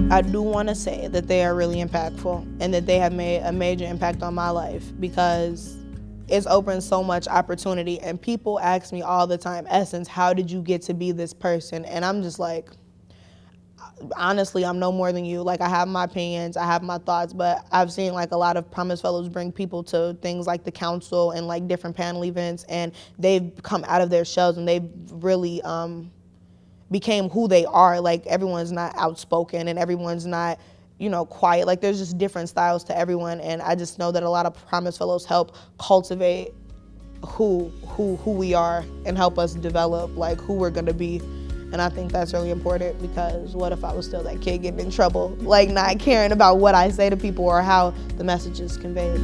I do want to say that they are really impactful and that they have made a major impact on my life, because it's opened so much opportunity. And people ask me all the time, Essence, how did you get to be this person? And I'm just like, honestly, I'm no more than you. Like, I have my opinions, I have my thoughts, but I've seen like a lot of Promise Fellows bring people to things like the council and like different panel events, and they've come out of their shells and they've really became who they are. Like, everyone's not outspoken and everyone's not, quiet. Like, there's just different styles to everyone, and I just know that a lot of Promise Fellows help cultivate who we are and help us develop like who we're gonna be. And I think that's really important, because what if I was still that kid getting in trouble, like not caring about what I say to people or how the message is conveyed?